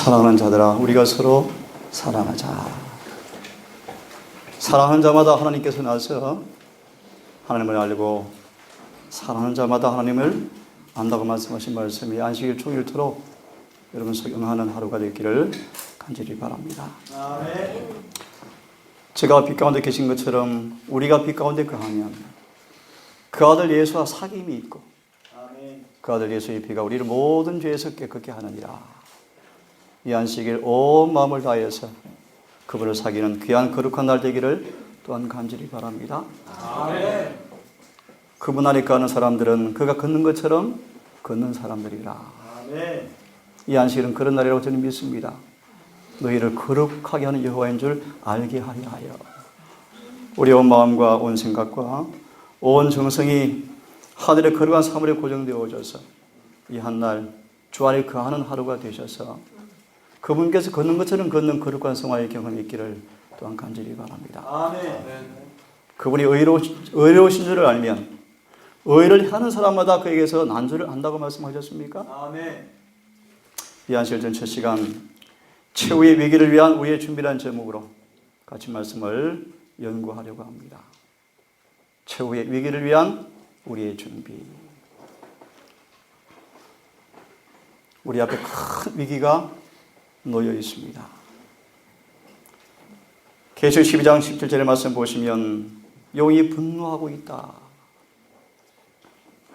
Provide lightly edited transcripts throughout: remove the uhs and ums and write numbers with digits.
사랑하는 자들아, 우리가 서로 사랑하자. 사랑하는 자마다 하나님께서 나서 하나님을 알고 사랑하는 자마다 하나님을 안다고 말씀하신 말씀이 안식일 초일토록 여러분 적용하는 하루가 되기를 간절히 바랍니다. 아멘. 제가 빛 가운데 계신 것처럼 우리가 빛 가운데 거하면 그 아들 예수와 사귐이 있고 아멘. 그 아들 예수의 피가 우리를 모든 죄에서 깨끗게 하느니라. 이 안식일 온 마음을 다해서 그분을 사귀는 귀한 거룩한 날 되기를 또한 간절히 바랍니다. 아멘. 그분 안에 거하는 사람들은 그가 걷는 것처럼 걷는 사람들이라. 아멘. 이 안식일은 그런 날이라고 저는 믿습니다. 너희를 거룩하게 하는 여호와인 줄 알게 하려 하여 우리 온 마음과 온 생각과 온 정성이 하늘의 거룩한 사물에 고정되어져서 이 한날 주 안에 거하는 하루가 되셔서 그분께서 걷는 것처럼 걷는 거룩한 생활의 경험이 있기를 또한 간절히 바랍니다. 아멘. 그분이 의로우신 줄을 알면 의를 하는 사람마다 그에게서 난주를 한다고 말씀하셨습니까? 아멘. 이 안식일 전 첫 시간 최후의 위기를 위한 우리의 준비라는 제목으로 같이 말씀을 연구하려고 합니다. 최후의 위기를 위한 우리의 준비. 우리 앞에 큰 위기가 놓여 있습니다. 계시록 12장 17절의 말씀 보시면 용이 분노하고 있다.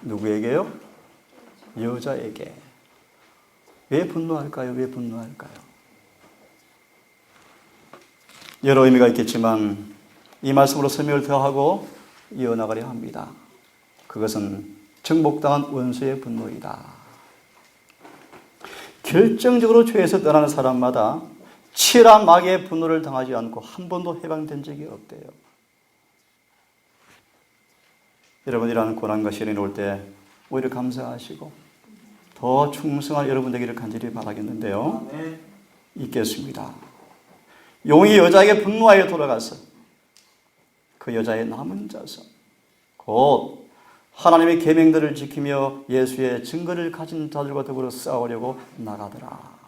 누구에게요? 여자에게. 왜 분노할까요? 왜 분노할까요? 여러 의미가 있겠지만 이 말씀으로 설명을 더하고 이어나가려 합니다. 그것은 정복당한 원수의 분노이다. 결정적으로 죄에서 떠나는 사람마다 치열한 마귀의 분노를 당하지 않고 한 번도 해방된 적이 없대요. 여러분이라는 고난과 시련이 올 때 오히려 감사하시고 더 충성한 여러분 되기를 간절히 바라겠는데요. 있겠습니다. 용이 여자에게 분노하여 돌아가서 그 여자의 남은 자손 곧 하나님의 계명들을 지키며 예수의 증거를 가진 자들과 더불어 싸우려고 나가더라.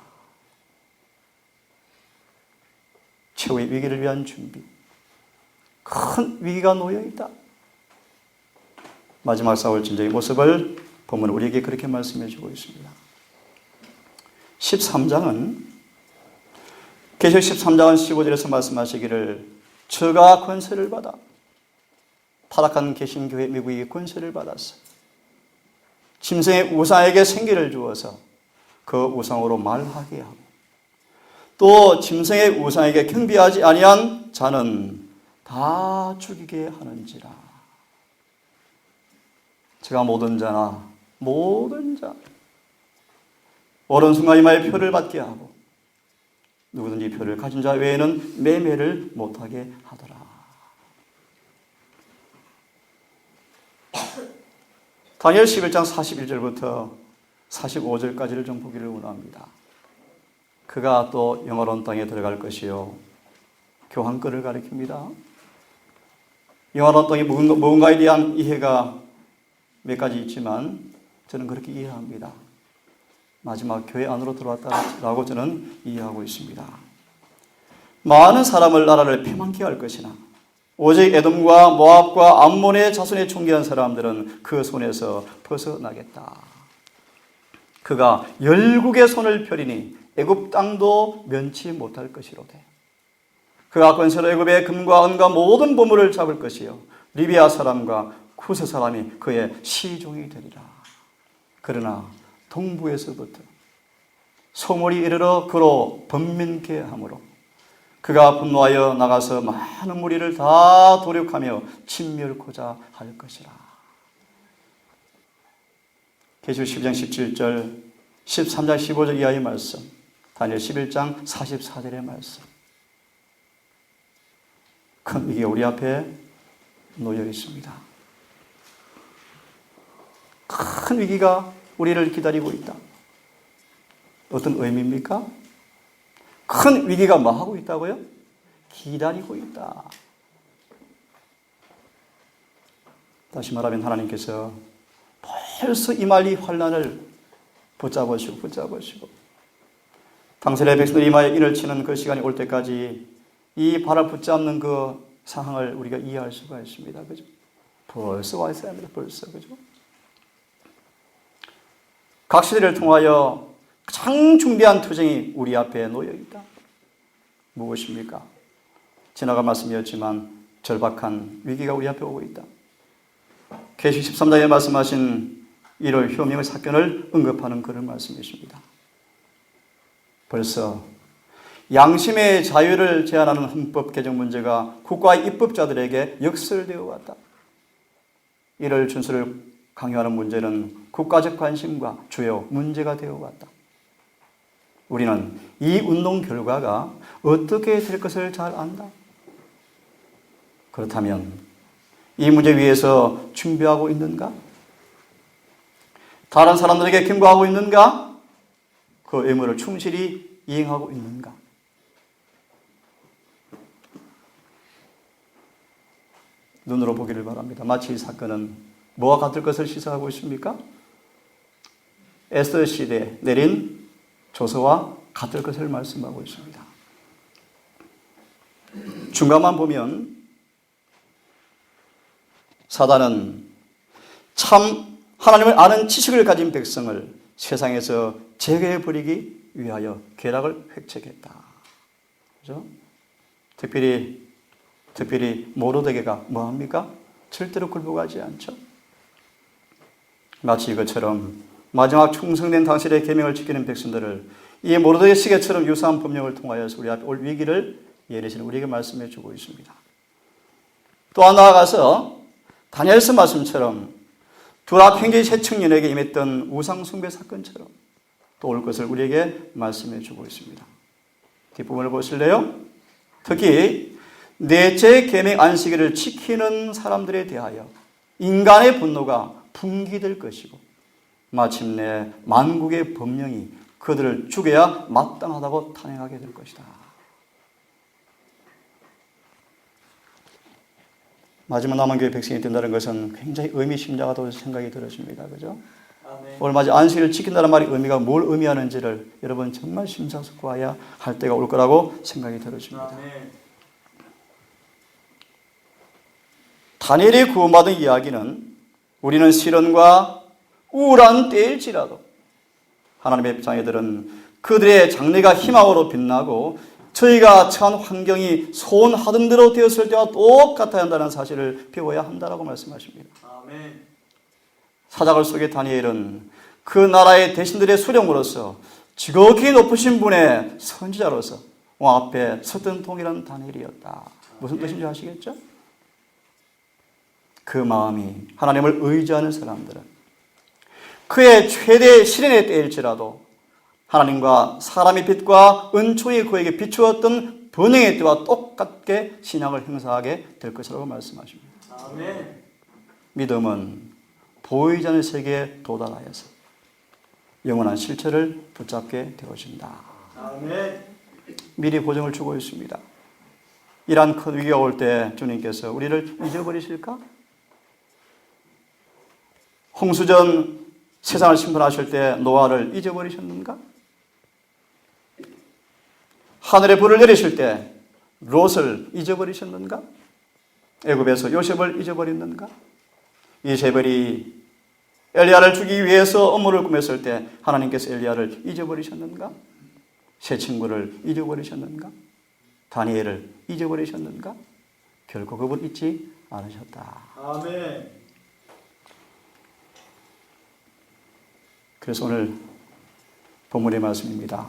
최후의 위기를 위한 준비. 큰 위기가 놓여있다. 마지막 싸울 전쟁의 모습을 보면 우리에게 그렇게 말씀해 주고 있습니다. 13장은 계시록 13장은 15절에서 말씀하시기를 저가 권세를 받아 타락한 개신교회 미국이 권세를 받았어. 짐승의 우상에게 생기를 주어서 그 우상으로 말하게 하고 또 짐승의 우상에게 경배하지 아니한 자는 다 죽이게 하는지라. 제가 모든 자나 모든 자 오른손과 이마에 표를 받게 하고 누구든지 표를 가진 자 외에는 매매를 못하게 하더라. 다니엘 11장 41절부터 45절까지를 좀 보기를 원합니다. 그가 또 영화로운 땅에 들어갈 것이요 교환권을 가리킵니다. 영화로운 땅이 무언가에 대한 이해가 몇 가지 있지만 저는 그렇게 이해합니다. 마지막 교회 안으로 들어왔다라고 저는 이해하고 있습니다. 많은 사람을 나라를 패망케 할 것이나 오직 에돔과 모압과 암몬의 자손에 존귀한 사람들은 그 손에서 벗어나겠다. 그가 열국의 손을 펴리니 애굽 땅도 면치 못할 것이로되 그가 권세로 애굽의 금과 은과 모든 보물을 잡을 것이요 리비아 사람과 쿠스 사람이 그의 시종이 되리라. 그러나 동부에서부터 소몰이 이르러 그로 번민케 하므로 그가 분노하여 나가서 많은 무리를 다 도륙하며 침멸코자 할 것이라. 계시록 12장 17절, 13장 15절 이하의 말씀, 다니엘 11장 44절의 말씀. 큰 위기가 우리 앞에 놓여 있습니다. 큰 위기가 우리를 기다리고 있다. 어떤 의미입니까? 큰 위기가 뭐 하고 있다고요? 기다리고 있다. 다시 말하면 하나님께서 벌써 임할 이 환난을 붙잡으시고 당시의 백성들이 이마에 인을 치는 그 시간이 올 때까지 이 발을 붙잡는 그 상황을 우리가 이해할 수가 있습니다. 그죠? 벌써 와 있어야 합니다. 벌써. 그죠? 각 시대를 통하여 가장 중대한 투쟁이 우리 앞에 놓여 있다. 무엇입니까? 지나간 말씀이었지만 절박한 위기가 우리 앞에 오고 있다. 계시록 13장에 말씀하신 1월 효명의 사건을 언급하는 그런 말씀이십니다. 벌써 양심의 자유를 제한하는 헌법 개정 문제가 국가의 입법자들에게 역설되어 왔다. 이를 준수를 강요하는 문제는 국가적 관심과 주요 문제가 되어 왔다. 우리는 이 운동 결과가 어떻게 될 것을 잘 안다. 그렇다면 이 문제 위해서 준비하고 있는가? 다른 사람들에게 경고하고 있는가? 그 의무를 충실히 이행하고 있는가? 눈으로 보기를 바랍니다. 마치 이 사건은 뭐와 같을 것을 시사하고 있습니까? 에스더 시대에 내린 조서와 같을 것을 말씀하고 있습니다. 중간만 보면 사단은 참 하나님을 아는 지식을 가진 백성을 세상에서 제거해버리기 위하여 계략을 획책했다. 그죠? 특별히 모로데게가 뭐합니까? 절대로 굴복하지 않죠. 마치 이것처럼 마지막 충성된 당신의 계명을 지키는 백성들을 이 모로데게 시계처럼 유사한 법령을 통하여서 우리 앞에 올 위기를 예리신 우리에게 말씀해 주고 있습니다. 또한 나아가서 다니엘서 말씀처럼 두랍 형제 세 청년에게 임했던 우상 숭배 사건처럼 또 올 것을 우리에게 말씀해 주고 있습니다. 뒷부분을 보실래요? 특히 넷째 계명 안식일을 지키는 사람들에 대하여 인간의 분노가 분기될 것이고 마침내 만국의 법령이 그들을 죽여야 마땅하다고 탄핵하게 될 것이다. 마지막 남은 교회 백성이 된다는 것은 굉장히 의미심장하다고 생각이 들어집니다. 그죠? 오늘 마지막 안식일을 지킨다는 말이 의미가 뭘 의미하는지를 여러분 정말 심사숙고해야 할 때가 올 거라고 생각이 들어집니다. 다니엘이 구원받은 이야기는 우리는 시련과 우울한 때일지라도 하나님의 자녀들은 그들의 장래가 희망으로 빛나고 저희가 처한 환경이 소원하던 대로 되었을 때와 똑같아야 한다는 사실을 배워야 한다고 말씀하십니다. 아멘. 사자굴 속의 다니엘은 그 나라의 대신들의 수령으로서 지극히 높으신 분의 선지자로서 왕 앞에 섰던 동일한 다니엘이었다. 무슨 뜻인지 아시겠죠? 그 마음이 하나님을 의지하는 사람들은 그의 최대 시련의 때일지라도 하나님과 사람의 빛과 은총이 그에게 비추었던 번영의 때와 똑같게 신앙을 행사하게 될 것이라고 말씀하십니다. 아멘. 믿음은 보이지 않는 세계에 도달하여서 영원한 실체를 붙잡게 되어진다. 아멘. 미리 보증을 주고 있습니다. 이러한 큰 위기가 올 때 주님께서 우리를 잊어버리실까? 홍수전 세상을 심판하실 때 노아를 잊어버리셨는가? 하늘에 불을 내리실 때 롯을 잊어버리셨는가? 애굽에서 요셉을 잊어버렸는가? 이세벨이 엘리야를 죽이기 위해서 업무를 꾸몄을 때 하나님께서 엘리야를 잊어버리셨는가? 새 친구를 잊어버리셨는가? 다니엘을 잊어버리셨는가? 결코 그분 잊지 않으셨다. 아멘. 그래서 오늘 본문의 말씀입니다.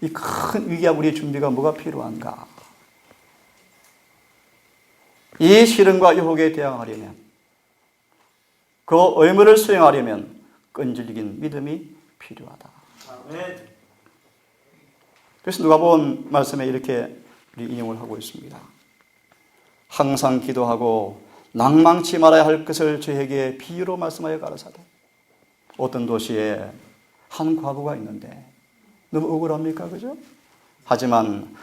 이 큰 위기와 우리의 준비가 뭐가 필요한가? 이 시련과 유혹에 대항하려면, 그 의무를 수행하려면 끈질긴 믿음이 필요하다. 아멘. 그래서 누가복음 말씀에 이렇게 인용을 하고 있습니다. 항상 기도하고 낭망치 말아야 할 것을 저에게 비유로 말씀하여 가라사대. 어떤 도시에 한 과부가 있는데 너무 억울합니까? 그죠? 하지만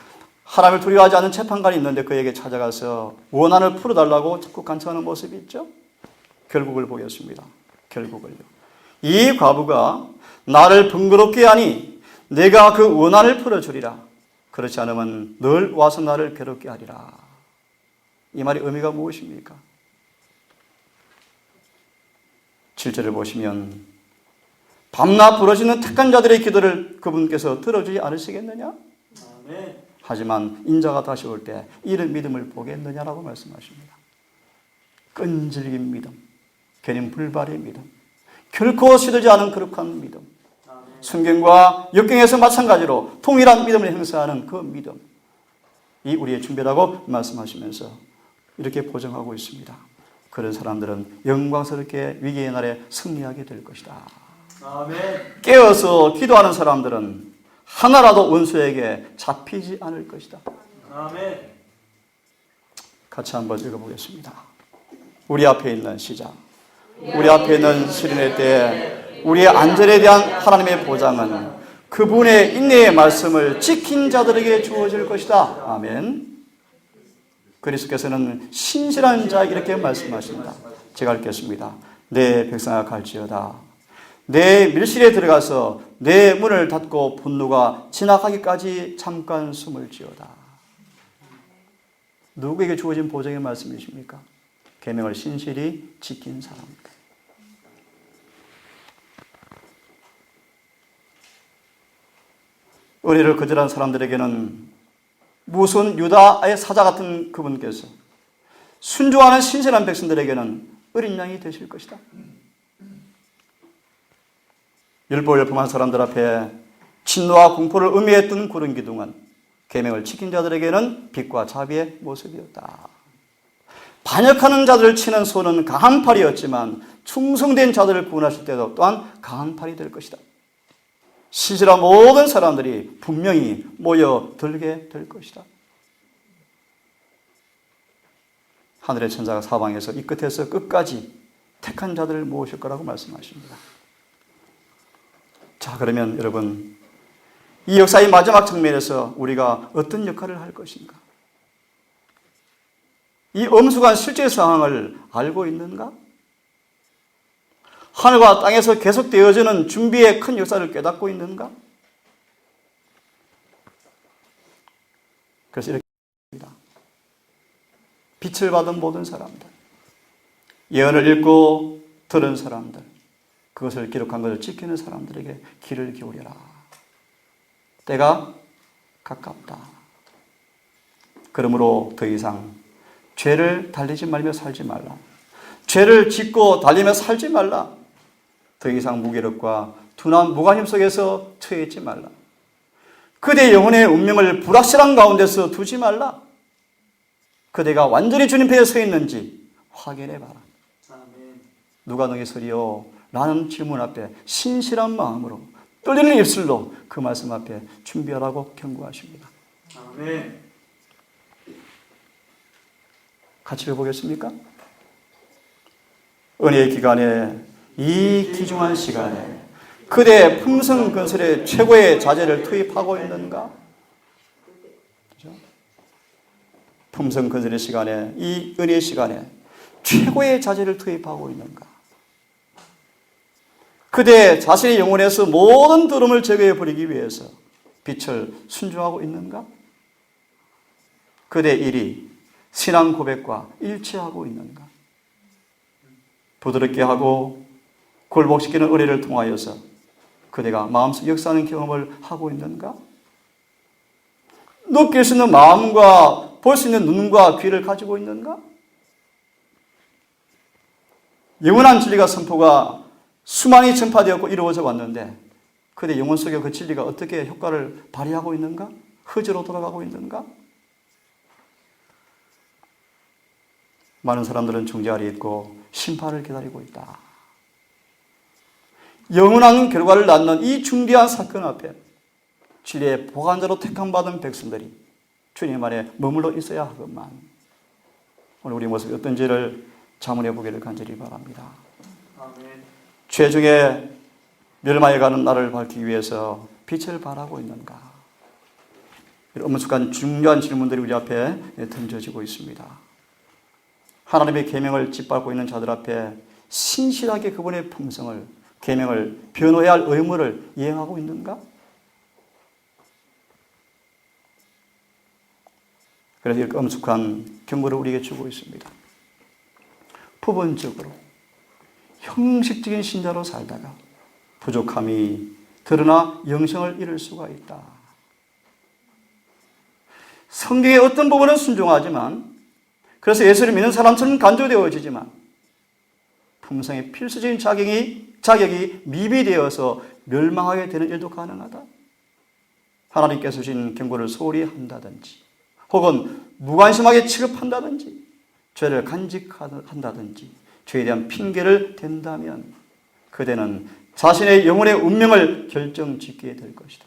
하나님을 두려워하지 않는 재판관이 있는데 그에게 찾아가서 원한을 풀어달라고 자꾸 간청하는 모습이 있죠? 결국을 보겠습니다. 결국을요. 이 과부가 나를 번거롭게 하니 내가 그 원한을 풀어주리라. 그렇지 않으면 늘 와서 나를 괴롭게 하리라. 이 말의 의미가 무엇입니까? 7절을 보시면 밤낮 부러지는 택한 자들의 기도를 그분께서 들어주지 않으시겠느냐? 아멘. 하지만 인자가 다시 올 때 이런 믿음을 보겠느냐라고 말씀하십니다. 끈질긴 믿음, 괜히 불발의 믿음, 결코 시들지 않은 거룩한 믿음, 순경과 역경에서 마찬가지로 동일한 믿음을 행사하는 그 믿음, 이 우리의 준비라고 말씀하시면서 이렇게 보정하고 있습니다. 그런 사람들은 영광스럽게 위기의 날에 승리하게 될 것이다. 아멘. 깨어서 기도하는 사람들은 하나라도 원수에게 잡히지 않을 것이다. 아멘. 같이 한번 읽어보겠습니다. 우리 앞에 있는 시작. 우리 앞에 있는 시련의 때에 우리의 안전에 대한 하나님의 보장은 그분의 인내의 말씀을 지킨 자들에게 주어질 것이다. 아멘. 그리스도께서는 신실한 자에게 이렇게 말씀하십니다. 제가 읽겠습니다. 내 백성아 갈지어다. 내 밀실에 들어가서 내 문을 닫고 분노가 지나가기까지 잠깐 숨을 지어다. 누구에게 주어진 보장의 말씀이십니까? 계명을 신실히 지킨 사람입니다. 은혜를 거절한 사람들에게는 무슨 유다의 사자 같은 그분께서 순종하는 신실한 백성들에게는 어린 양이 되실 것이다. 율법한 사람들 앞에 진노와 공포를 의미했던 구름 기둥은 계명을 지킨 자들에게는 빛과 자비의 모습이었다. 반역하는 자들을 치는 손은 강한 팔이었지만 충성된 자들을 구원하실 때도 또한 강한 팔이 될 것이다. 신실한 모든 사람들이 분명히 모여들게 될 것이다. 하늘의 천사가 사방에서 이 끝에서 끝까지 택한 자들을 모으실 거라고 말씀하십니다. 자, 그러면 여러분, 이 역사의 마지막 장면에서 우리가 어떤 역할을 할 것인가? 이 엄숙한 실제 상황을 알고 있는가? 하늘과 땅에서 계속되어지는 준비의 큰 역사를 깨닫고 있는가? 그래서 이렇게 합니다. 빛을 받은 모든 사람들, 예언을 읽고 들은 사람들, 그것을 기록한 것을 지키는 사람들에게 귀를 기울여라. 때가 가깝다. 그러므로 더 이상 죄를 달리지 말며 살지 말라. 죄를 짓고 달리며 살지 말라. 더 이상 무기력과 둔한 무관심 속에서 처해 있지 말라. 그대 영혼의 운명을 불확실한 가운데서 두지 말라. 그대가 완전히 주님 편에 서 있는지 확인해 봐라. 누가 너희 서리요? 라는 질문 앞에 신실한 마음으로 떨리는 입술로 그 말씀 앞에 준비하라고 경고하십니다. 아멘. 같이 해보겠습니까? 은혜의 기간에, 이 귀중한 시간에 그대 품성 건설에 최고의 자재를 투입하고 있는가? 그렇죠? 품성 건설의 시간에, 이 은혜의 시간에 최고의 자재를 투입하고 있는가? 그대 자신의 영혼에서 모든 더러움을 제거해 버리기 위해서 빛을 순종하고 있는가? 그대 일이 신앙 고백과 일치하고 있는가? 부드럽게 하고 굴복시키는 은혜를 통하여서 그대가 마음속 역사하는 경험을 하고 있는가? 느낄 수 있는 마음과 볼 수 있는 눈과 귀를 가지고 있는가? 영원한 진리가 선포가 수많이 전파되었고 이루어져 왔는데 그대 영혼 속에 그 진리가 어떻게 효과를 발휘하고 있는가? 허지로 돌아가고 있는가? 많은 사람들은 중재 아래 있고 심판을 기다리고 있다. 영원한 결과를 낳는 이 중대한 사건 앞에 진리의 보관자로 택함받은 백성들이 주님 안에 머물러 있어야 하건만 오늘 우리 모습이 어떤지를 자문해 보기를 간절히 바랍니다. 아멘. 최종의 멸망해가는 나를 밝히기 위해서 빛을 발하고 있는가? 이런 엄숙한 중요한 질문들이 우리 앞에 던져지고 있습니다. 하나님의 계명을 짓밟고 있는 자들 앞에 신실하게 그분의 품성을, 계명을 변호해야 할 의무를 이행하고 있는가? 그래서 이렇게 엄숙한 경고를 우리에게 주고 있습니다. 부분적으로 형식적인 신자로 살다가 부족함이 드러나 영생을 잃을 수가 있다. 성경의 어떤 부분은 순종하지만, 그래서 예수를 믿는 사람처럼 간주되어지지만 품성의 필수적인 자격이 미비되어서 멸망하게 되는 일도 가능하다. 하나님께서 주신 경고를 소홀히 한다든지, 혹은 무관심하게 취급한다든지, 죄를 간직한다든지, 죄에 대한 핑계를 댄다면 그대는 자신의 영혼의 운명을 결정짓게 될 것이다.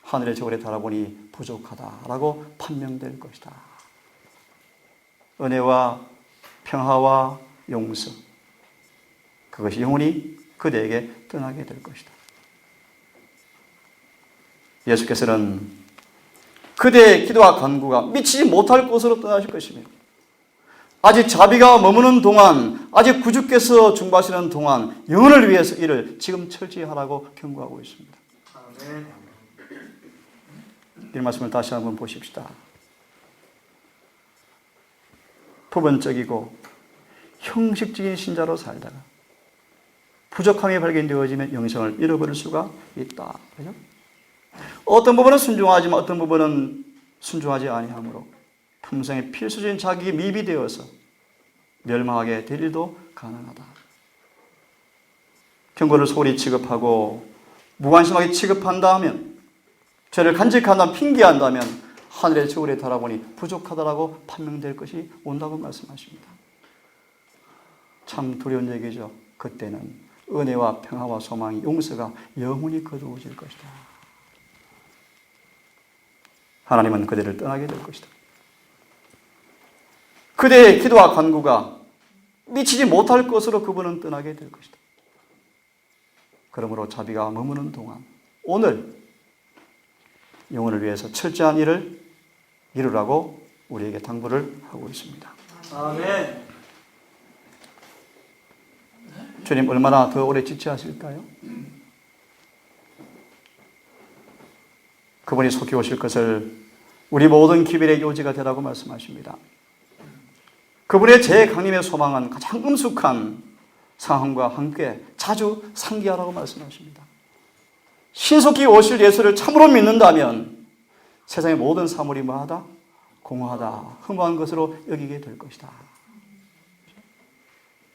하늘의 저울에 달아보니 부족하다라고 판명될 것이다. 은혜와 평화와 용서, 그것이 영원히 그대에게 떠나게 될 것이다. 예수께서는 그대의 기도와 간구가 미치지 못할 곳으로 떠나실 것이며, 아직 자비가 머무는 동안, 아직 구주께서 중보하시는 동안 영혼을 위해서 이를 지금 철저히 하라고 경고하고 있습니다. 아멘. 이 말씀을 다시 한번 보십시다. 부분적이고 형식적인 신자로 살다가 부족함이 발견되어지면 영생을 잃어버릴 수가 있다. 그렇죠? 어떤 부분은 순종하지만 어떤 부분은 순종하지 아니하므로 품성의 필수적인 자격이 미비되어서 멸망하게 될 일도 가능하다. 경고를 소홀히 취급하고 무관심하게 취급한다 하면, 죄를 간직한다면, 핑계한다면 하늘의 저울에 달아보니 부족하다라고 판명될 것이 온다고 말씀하십니다. 참 두려운 얘기죠. 그때는 은혜와 평화와 소망이, 용서가 영원히 거두어질 것이다. 하나님은 그대를 떠나게 될 것이다. 그대의 기도와 간구가 미치지 못할 것으로 그분은 떠나게 될 것이다. 그러므로 자비가 머무는 동안 오늘 영혼을 위해서 철저한 일을 이루라고 우리에게 당부를 하고 있습니다. 아멘. 주님 얼마나 더 오래 지체하실까요? 그분이 속히 오실 것을 우리 모든 기별의 요지가 되라고 말씀하십니다. 그분의 재강림의 소망은 가장 엄숙한 상황과 함께 자주 상기하라고 말씀하십니다. 신속히 오실 예수를 참으로 믿는다면 세상의 모든 사물이 뭐하다? 공허하다, 허무한 것으로 여기게 될 것이다.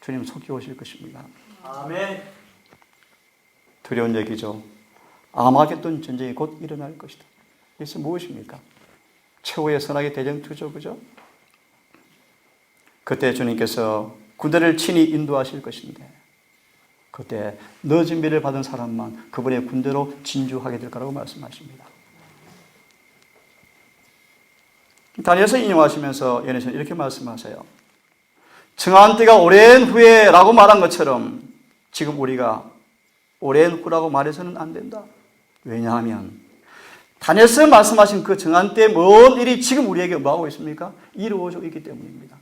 주님 속히 오실 것입니다. 아멘. 두려운 얘기죠. 아마겟돈 전쟁이 곧 일어날 것이다. 이것은 무엇입니까? 최후의 선악의 대전투죠. 그죠? 그때 주님께서 군대를 친히 인도하실 것인데, 그때 너 준비를 받은 사람만 그분의 군대로 진주하게 될 거라고 말씀하십니다. 다니엘서 인용하시면서 예언에서는 이렇게 말씀하세요. 정한 때가 오랜 후에 라고 말한 것처럼 지금 우리가 오랜 후라고 말해서는 안 된다. 왜냐하면 다니엘서 말씀하신 그 정한 때 먼 일이 지금 우리에게 뭐하고 있습니까? 이루어져 있기 때문입니다.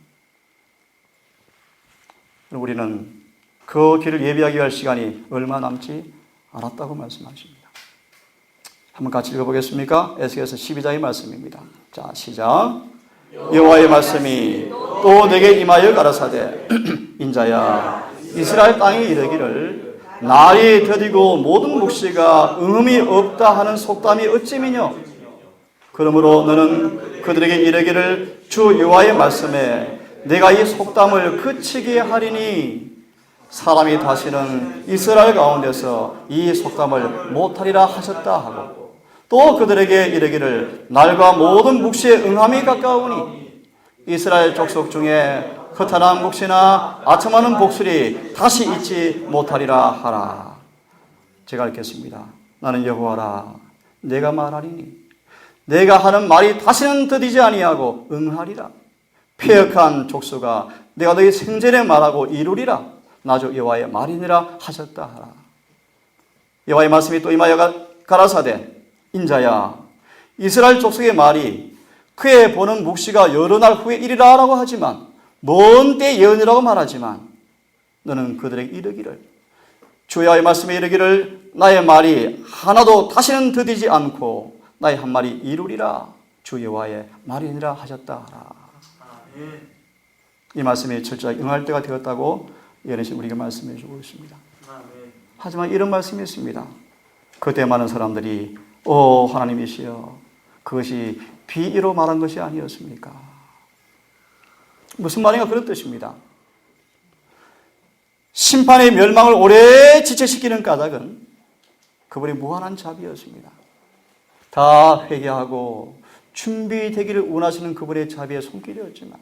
우리는 그 길을 예비하기 위한 시간이 얼마 남지 않았다고 말씀하십니다. 한번 같이 읽어보겠습니까? 에스겔서 12장의 말씀입니다. 자, 시작. 여호와의 말씀이 또 내게 임하여 가라사대 인자야, 이스라엘 땅에 이르기를 날이 더디고 모든 묵시가 응음이 없다 하는 속담이 어찌미뇨? 그러므로 너는 그들에게 이르기를 주 여호와의 말씀에 내가 이 속담을 그치게 하리니 사람이 다시는 이스라엘 가운데서 이 속담을 못하리라 하셨다 하고, 또 그들에게 이르기를 날과 모든 묵시에 응함이 가까우니 이스라엘 족속 중에 허탄한 묵시나 아첨하는 복술이 다시 있지 못하리라 하라. 제가 읽겠습니다. 나는 여호와라. 내가 말하리니 내가 하는 말이 다시는 더디지 아니하고 응하리라. 패역한 족속아, 내가 너희 생전에 말하고 이루리라. 나주 여호와의 말이니라 하셨다 하라. 여호와의 말씀이 또 임하여 가라사대 인자야, 이스라엘 족속의 말이 그의 보는 묵시가 여러 날 후에 이리라 라고 하지만, 먼 때 예언이라고 말하지만 너는 그들에게 이르기를 주 여호와의 말씀에 이르기를 나의 말이 하나도 다시는 더디지 않고 나의 한 말이 이루리라. 주 여호와의 말이니라 하셨다. 아멘. 이 말씀이 철저하게 응할 때가 되었다고 예언신 우리가 말씀해 주고 있습니다. 아멘. 하지만 이런 말씀이 있습니다. 그때 많은 사람들이 하나님이시여 그것이 비의로 말한 것이 아니었습니까? 무슨 말인가 그런 뜻입니다. 심판의 멸망을 오래 지체시키는 까닭은 그분이 무한한 자비였습니다. 다 회개하고 준비되기를 원하시는 그분의 자비의 손길이었지만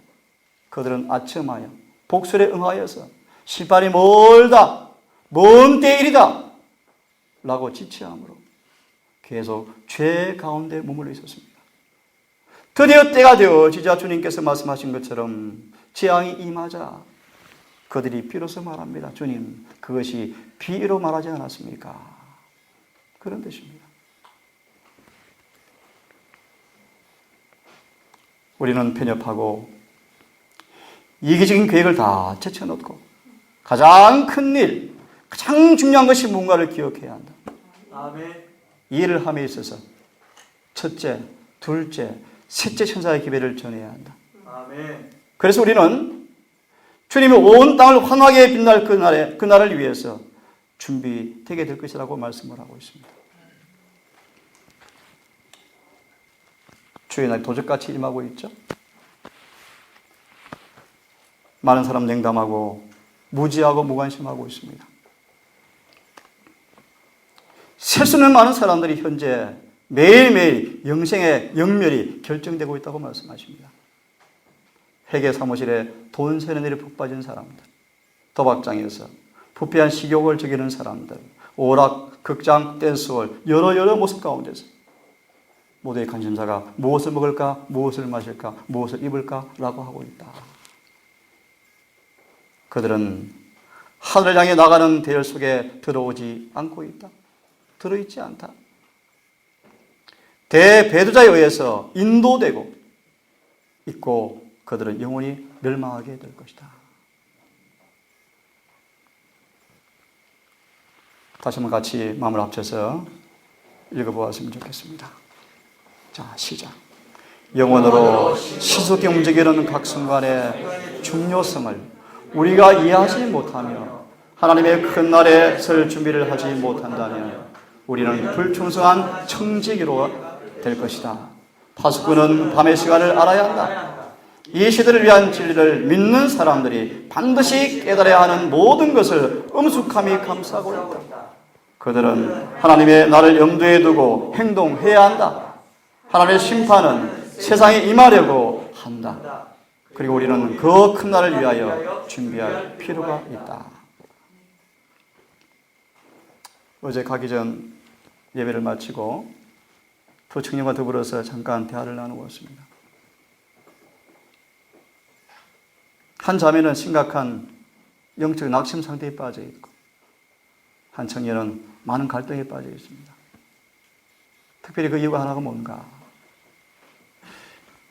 그들은 아첨하여 복술에 응하여서 심판이 멀다, 먼 때일이다 라고 지체함으로 계속 죄 가운데 머물러 있었습니다. 드디어 때가 되어지자 주님께서 말씀하신 것처럼 재앙이 임하자 그들이 비로소 말합니다. 주님, 그것이 비의로 말하지 않았습니까? 그런 뜻입니다. 우리는 편협하고 이기적인 계획을 다 제쳐놓고 가장 큰 일, 가장 중요한 것이 뭔가를 기억해야 한다. 아멘. 이 일을 함에 있어서 첫째, 둘째, 셋째 천사의 기별을 전해야 한다. 아멘. 그래서 우리는 주님이 온 땅을 환하게 빛날 그날을 위해서 준비되게 될 것이라고 말씀을 하고 있습니다. 주의 날 도적같이 임하고 있죠. 많은 사람 냉담하고 무지하고 무관심하고 있습니다. 셀 수 없는 많은 사람들이 현재 매일매일 영생의 영멸이 결정되고 있다고 말씀하십니다. 회계 사무실에 돈 세는 일에 푹 빠진 사람들, 도박장에서 부패한 식욕을 즐기는 사람들, 오락, 극장, 댄스홀, 여러 모습 가운데서 모두의 관심사가 무엇을 먹을까, 무엇을 마실까, 무엇을 입을까 라고 하고 있다. 그들은 하늘을 향해 나가는 대열 속에 들어오지 않고 있다. 들어있지 않다. 대배두자에 의해서 인도되고 있고 그들은 영원히 멸망하게 될 것이다. 다시 한번 같이 마음을 합쳐서 읽어보았으면 좋겠습니다. 자, 시작. 영원으로 신속히 움직이는 각 순간의 중요성을 우리가 이해하지 못하며 하나님의 큰 날에 설 준비를 하지 못한다면 우리는 불충성한 청지기로 될 것이다. 파수꾼은 밤의 시간을 알아야 한다. 이 시대를 위한 진리를 믿는 사람들이 반드시 깨달아야 하는 모든 것을 엄숙함이 감싸고 있다. 그들은 하나님의 나를 염두에 두고 행동해야 한다. 하나님의 심판은 세상에 임하려고 한다. 그리고 우리는 그 큰 날을 위하여 준비할 필요가 있다. 어제 가기 전 예배를 마치고 두 청년과 더불어서 잠깐 대화를 나누었습니다. 한 자매는 심각한 영적 낙심 상태에 빠져 있고 한 청년은 많은 갈등에 빠져 있습니다. 특별히 그 이유가 하나가 뭔가?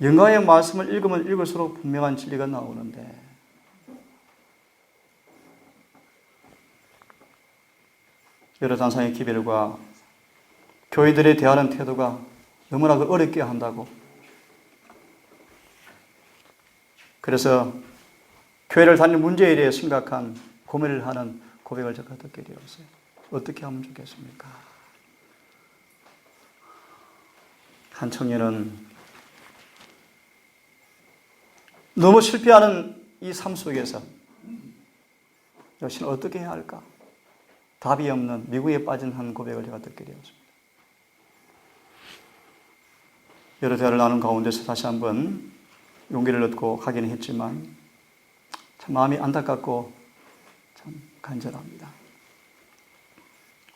영가의 말씀을 읽으면 읽을수록 분명한 진리가 나오는데 여러 단상의 기별과 교회들의 대하는 태도가 너무나 어렵게 한다고. 그래서 교회를 다니는 문제에 대해 심각한 고민을 하는 고백을 제가 듣게 되었어요. 어떻게 하면 좋겠습니까? 한 청년은 너무 실패하는 이 삶 속에서 역시 어떻게 해야 할까? 답이 없는 미국에 빠진 한 고백을 제가 듣게 되었습니다. 여러 대화를 나눈 가운데서 다시 한번 용기를 얻고 가기는 했지만 참 마음이 안타깝고 참 간절합니다.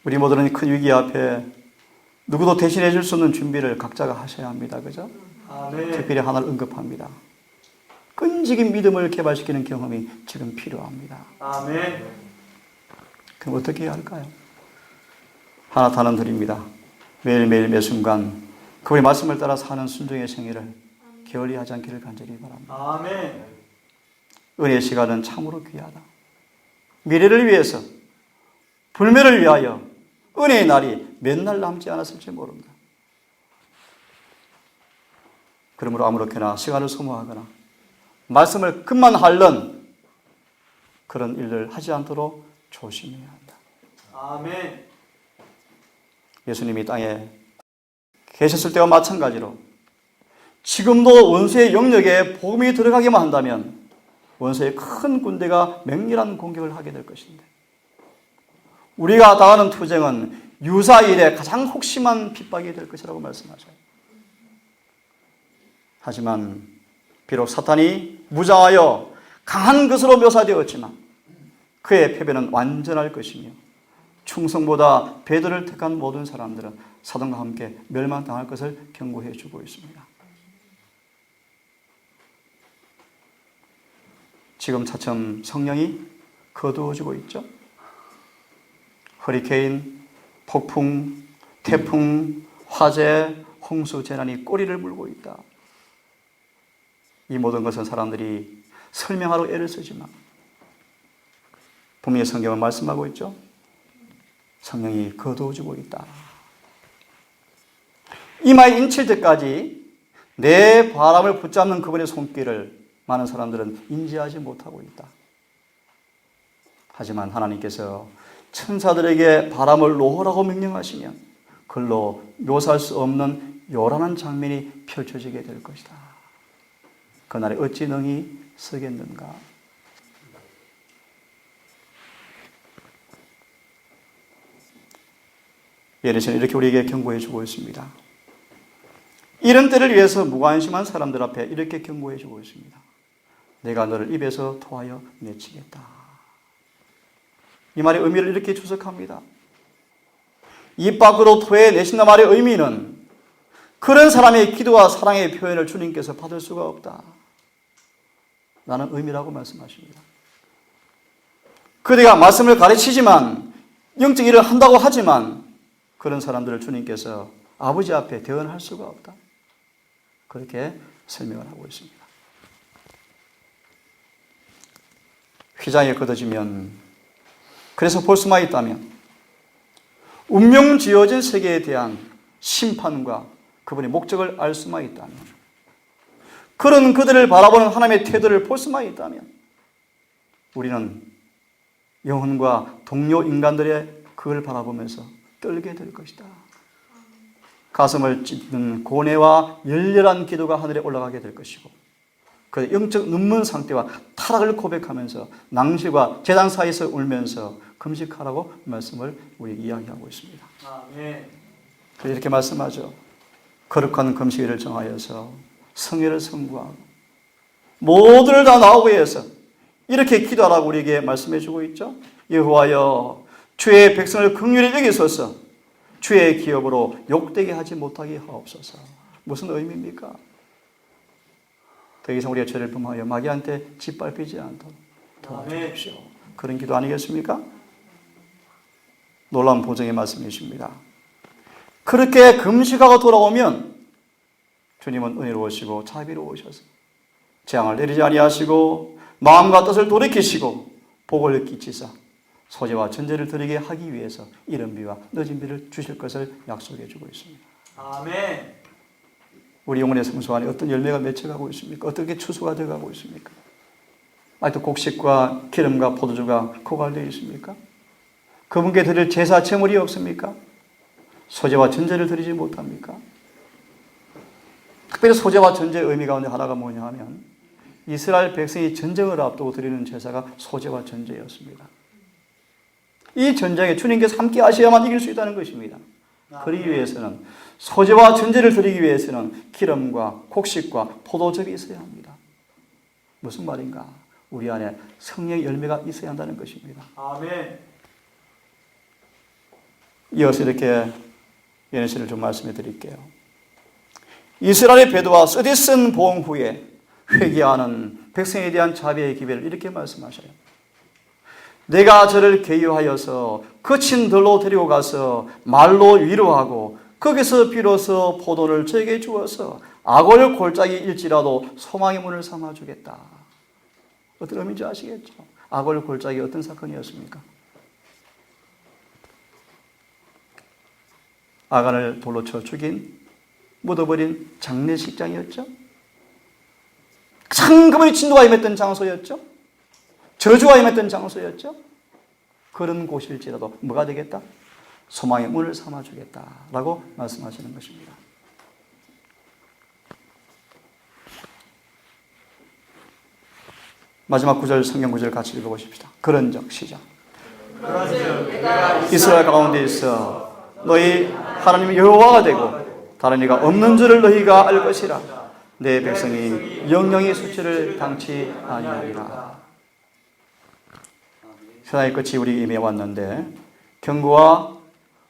우리 모두는 큰 위기 앞에 누구도 대신해 줄 수 없는 준비를 각자가 하셔야 합니다. 그죠? 아멘. 특별히 하나를 언급합니다. 끈질긴 믿음을 개발시키는 경험이 지금 필요합니다. 아멘. 그럼 어떻게 해야 할까요? 하나 단언드립니다. 매일매일 매순간 그의 말씀을 따라 사는 순종의 생애를 게을리하지 않기를 간절히 바랍니다. 아멘. 은혜의 시간은 참으로 귀하다. 미래를 위해서, 불멸을 위하여 은혜의 날이 몇 날 남지 않았을지 모릅니다. 그러므로 아무렇게나 시간을 소모하거나 말씀을 급만 핥는 그런 일을 하지 않도록 조심해야 한다. 아멘. 예수님이 땅에 계셨을 때와 마찬가지로 지금도 원수의 영역에 복음이 들어가기만 한다면 원수의 큰 군대가 맹렬한 공격을 하게 될 것인데, 우리가 당하는 투쟁은 유사일에 가장 혹심한 핍박이 될 것이라고 말씀하셔요. 하지만 비록 사탄이 무장하여 강한 것으로 묘사되었지만 그의 패배는 완전할 것이며 충성보다 배도를 택한 모든 사람들은 사단과 함께 멸망당할 것을 경고해 주고 있습니다. 지금 차츰 성령이 거두어지고 있죠. 허리케인, 폭풍, 태풍, 화재, 홍수, 재난이 꼬리를 물고 있다. 이 모든 것은 사람들이 설명하러 애를 쓰지만 분명히 성경은 말씀하고 있죠. 성령이 거두어지고 있다. 이마에 인칠 때까지 내 바람을 붙잡는 그분의 손길을 많은 사람들은 인지하지 못하고 있다. 하지만 하나님께서 천사들에게 바람을 놓으라고 명령하시면 글로 묘사할 수 없는 요란한 장면이 펼쳐지게 될 것이다. 그날에 어찌 능히 서겠는가. 예레미야는 이렇게 우리에게 경고해 주고 있습니다. 이런 때를 위해서 무관심한 사람들 앞에 이렇게 경고해 주고 있습니다. 내가 너를 입에서 토하여 내치겠다. 이 말의 의미를 이렇게 추석합니다. 입 밖으로 토해내신다 말의 의미는 그런 사람의 기도와 사랑의 표현을 주님께서 받을 수가 없다. 라는 의미라고 말씀하십니다. 그대가 말씀을 가르치지만 영적 일을 한다고 하지만 그런 사람들을 주님께서 아버지 앞에 대언할 수가 없다. 그렇게 설명을 하고 있습니다. 휘장이 걷어지면, 그래서 볼 수만 있다면 운명 지어진 세계에 대한 심판과 그분의 목적을 알 수만 있다면, 그런 그들을 바라보는 하나님의 태도를 볼 수만 있다면 우리는 영혼과 동료 인간들의 그걸 바라보면서 떨게 될 것이다. 가슴을 찢는 고뇌와 열렬한 기도가 하늘에 올라가게 될 것이고, 그 영적 눈먼 상태와 타락을 고백하면서 낭실과 제단 사이에서 울면서 금식하라고 말씀을 우리 이야기하고 있습니다. 아멘. 그래서 이렇게 말씀하죠. 거룩한 금식일을 정하여서 성회를 선구하고 모두를 다 나오게 해서 이렇게 기도하라고 우리에게 말씀해 주고 있죠. 여호와여, 주의 백성을 긍휼히 여기소서. 주의 기업으로 욕되게 하지 못하게 하옵소서. 무슨 의미입니까? 더 이상 우리가 죄를 범하여 마귀한테 짓밟히지 않도록 도와주십시오. 그런 기도 아니겠습니까? 놀라운 보증의 말씀이십니다. 그렇게 금식하고 돌아오면 주님은 은혜로우시고 자비로우셔서 재앙을 내리지 아니하시고 마음과 뜻을 돌이키시고 복을 끼치사 소재와 전제를 드리게 하기 위해서 이른 비와 늦은 비를 주실 것을 약속해 주고 있습니다. 아멘. 우리 영혼의 성소 안에 어떤 열매가 맺혀가고 있습니까? 어떻게 추수가 되어가고 있습니까? 아직도 곡식과 기름과 포도주가 고갈되어 있습니까? 그분께 드릴 제사 제물이 없습니까? 소재와 전제를 드리지 못합니까? 특별히 소재와 전제의 의미 가운데 하나가 뭐냐 하면 이스라엘 백성이 전쟁을 앞두고 드리는 제사가 소재와 전제였습니다. 이 전쟁에 주님께서 함께 하셔야만 이길 수 있다는 것입니다. 그러기 위해서는 소재와 전제를 드리기 위해서는 기름과 곡식과 포도즙이 있어야 합니다. 무슨 말인가? 우리 안에 성령의 열매가 있어야 한다는 것입니다. 아멘. 이어서 이렇게 예언시를 좀 말씀해 드릴게요. 이스라엘의 배도와 쓰디쓴 보응 후에 회개하는 백성에 대한 자비의 기별을 이렇게 말씀하셔요. 내가 저를 계유하여서 거친 들로 데리고 가서 말로 위로하고 거기서 비로소 포도를 저에게 주어서 악을 골짜기 일지라도 소망의 문을 삼아주겠다. 어떤 의미인지 아시겠죠? 악을 골짜기 어떤 사건이었습니까? 아간을 돌로 쳐 죽인 묻어버린 장례식장이었죠. 상급의 진도가 임했던 장소였죠. 저주가 임했던 장소였죠. 그런 곳일지라도 뭐가 되겠다? 소망의 문을 삼아주겠다라고 말씀하시는 것입니다. 마지막 구절, 성경 구절 같이 읽어보십시다. 그런즉 시작. 이스라엘 가운데 있어 너희 하나님 여호와가 되고 다른 이가 없는 줄을 너희가 알 것이라. 내 백성이 영영의 수치를 당치 아니하리라. 세상의 끝이 우리 임해 왔는데 경고와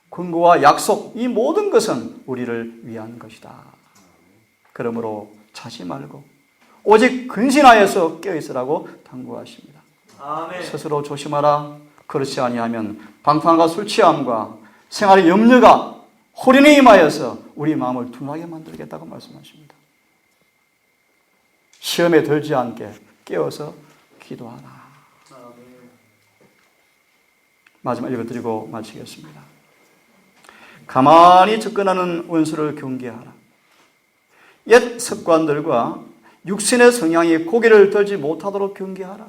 권고와 약속, 이 모든 것은 우리를 위한 것이다. 그러므로 자지 말고 오직 근신하여서 깨어있으라고 당부하십니다. 아멘. 스스로 조심하라. 그렇지 아니하면 방탕과 술 취함과 생활의 염려가 홀인에 임하여서 우리 마음을 둔하게 만들겠다고 말씀하십니다. 시험에 들지 않게 깨어서 기도하라. 마지막 읽어드리고 마치겠습니다. 가만히 접근하는 원수를 경계하라. 옛 습관들과 육신의 성향이 고개를 들지 못하도록 경계하라.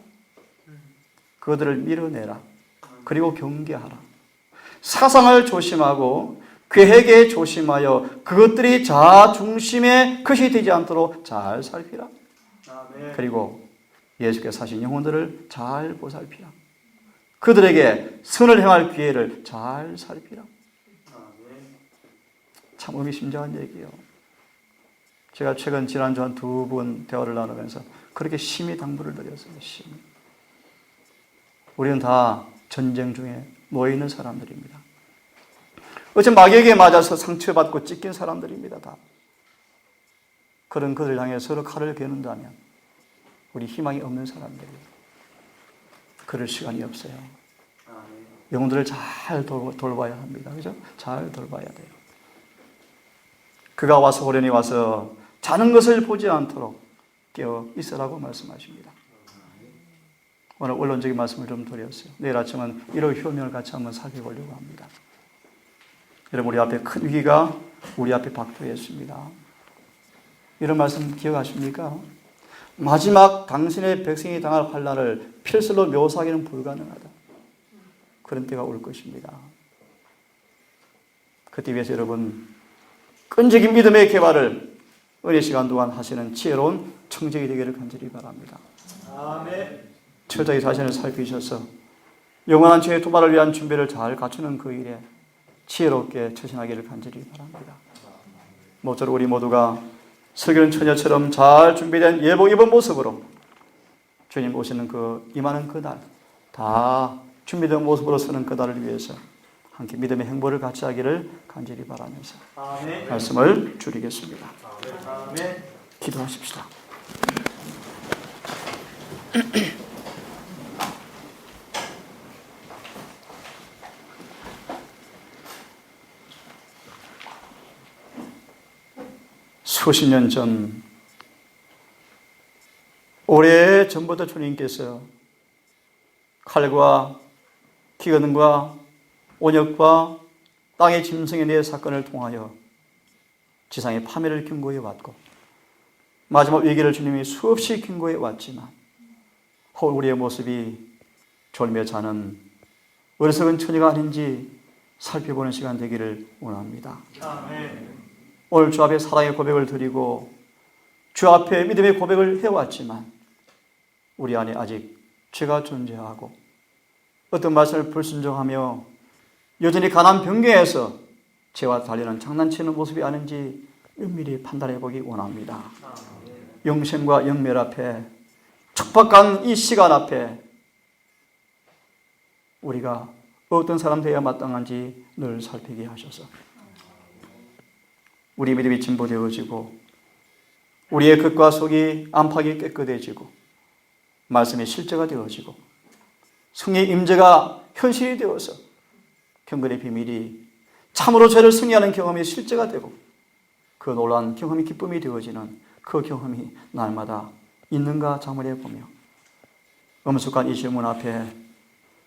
그들을 밀어내라. 그리고 경계하라. 사상을 조심하고 계획에 조심하여 그것들이 자중심의 것이 되지 않도록 잘 살피라. 그리고 예수께서 사신 영혼들을 잘 보살피라. 그들에게 선을 행할 기회를 잘 살피라. 참 의미심장한 얘기예요. 제가 최근 지난주 한 2분 대화를 나누면서 그렇게 심히 당부를 드렸어요. 심히. 우리는 다 전쟁 중에 놓여있는 사람들입니다. 어째 마귀에게 맞아서 상처받고 찢긴 사람들입니다. 다. 그런 그들을 향해 서로 칼을 겨눈다면 우리 희망이 없는 사람들이에요. 그럴 시간이 없어요. 영혼들을 잘 돌봐야 합니다. 그죠? 잘 돌봐야 돼요. 그가 와서 호련히 와서 자는 것을 보지 않도록 깨어 있으라고 말씀하십니다. 오늘 원론적인 말씀을 좀 드렸어요. 내일 아침은 1월 효명을 같이 한번 살펴보려고 합니다. 여러분, 우리 앞에 큰 위기가 우리 앞에 박두했습니다. 이런 말씀 기억하십니까? 마지막 당신의 백성이 당할 환난을 필설로 묘사하기는 불가능하다. 그런 때가 올 것입니다. 그때 위해서 여러분 끈질긴 믿음의 개발을 은혜 시간 동안 하시는 지혜로운 청정이 되기를 간절히 바랍니다. 아멘. 철저히 자신을 살피셔서 영원한 죄의 도발을 위한 준비를 잘 갖추는 그 일에 지혜롭게 처신하기를 간절히 바랍니다. 모쪼록 우리 모두가 설교는 처녀처럼 잘 준비된 예복 입은 모습으로 주님 오시는 그 임하는 그날 다 준비된 모습으로 서는 그날을 위해서 함께 믿음의 행보를 같이 하기를 간절히 바라면서 아멘. 말씀을 줄이겠습니다. 아멘. 기도하십시다. 수십 년 전, 오래전부터 주님께서 칼과 기근과 온역과 땅의 짐승에 대해 사건을 통하여 지상의 파멸을 경고해 왔고 마지막 위기를 주님이 수없이 경고해 왔지만 우리의 모습이 졸며 자는 어리석은 처녀가 아닌지 살펴보는 시간 되기를 원합니다. 아멘. 오늘 주 앞에 사랑의 고백을 드리고 주 앞에 믿음의 고백을 해왔지만 우리 안에 아직 죄가 존재하고 어떤 말씀을 불순종하며 여전히 가난 변경해서 죄와 달리는 장난치는 모습이 아닌지 은밀히 판단해 보기 원합니다. 영생과 영멸 앞에 척박한 이 시간 앞에 우리가 어떤 사람 되어야 마땅한지 늘 살피게 하셔서 우리 믿음이 진보되어지고 우리의 겉과 속이 안팎이 깨끗해지고 말씀이 실제가 되어지고 승리의 임재가 현실이 되어서 경건의 비밀이 참으로 죄를 승리하는 경험이 실제가 되고 그 놀라운 경험이 기쁨이 되어지는 그 경험이 날마다 있는가 자문해 보며 엄숙한 이 질문 앞에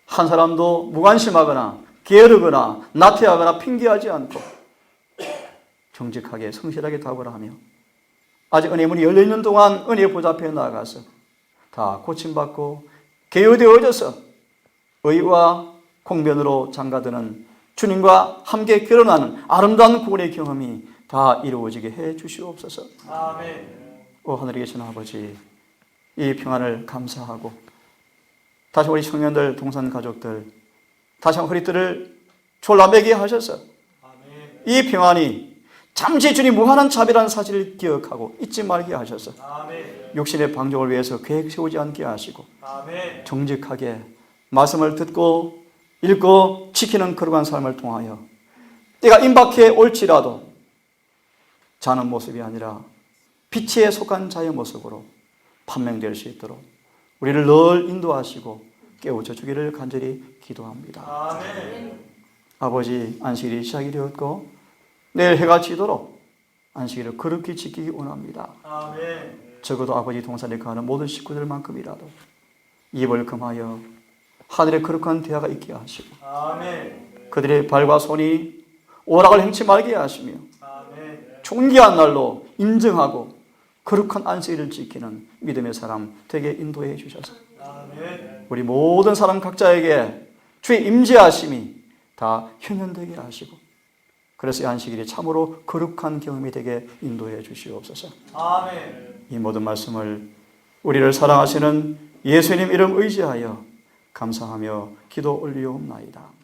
한 사람도 무관심하거나 게으르거나 나태하거나 핑계하지 않고 정직하게 성실하게 답을 하며 아직 은혜의 문이 열려있는 동안 은혜의 보좌 앞에 나아가서 다 고침받고 개요되어져서 의와 공변으로 장가드는 주님과 함께 결혼하는 아름다운 구원의 경험이 다 이루어지게 해 주시옵소서. 아멘. 오 하늘에 계신 아버지, 이 평안을 감사하고 다시 우리 청년들, 동산 가족들 다시 한번 허리띠를 졸라매게 하셔서 아멘. 이 평안이 잠시 주님 무한한 자비라는 사실을 기억하고 잊지 말게 하셔서 아멘. 육신의 방종을 위해서 계획 세우지 않게 하시고 아멘. 정직하게 말씀을 듣고 읽고 지키는 거룩한 삶을 통하여 때가 임박해 올지라도 자는 모습이 아니라 빛에 속한 자의 모습으로 판명될 수 있도록 우리를 늘 인도하시고 깨우쳐 주기를 간절히 기도합니다. 아멘. 아버지, 안식일이 시작이 되었고 내일 해가 지도록 안식일을 거룩히 지키기 원합니다. 아멘. 적어도 아버지 동산에 가는 모든 식구들만큼이라도 입을 금하여 하늘의 거룩한 대화가 있게 하시고 아멘. 그들의 발과 손이 오락을 행치 말게 하시며 아멘. 존귀한 날로 인정하고 거룩한 안식일을 지키는 믿음의 사람 되게 인도해 주셔서 아멘. 우리 모든 사람 각자에게 주의 임재하심이 다 현현되게 하시고 그래서 이 안식일이 참으로 거룩한 경험이 되게 인도해 주시옵소서. 아멘. 이 모든 말씀을 우리를 사랑하시는 예수님 이름 의지하여 감사하며 기도 올리옵나이다.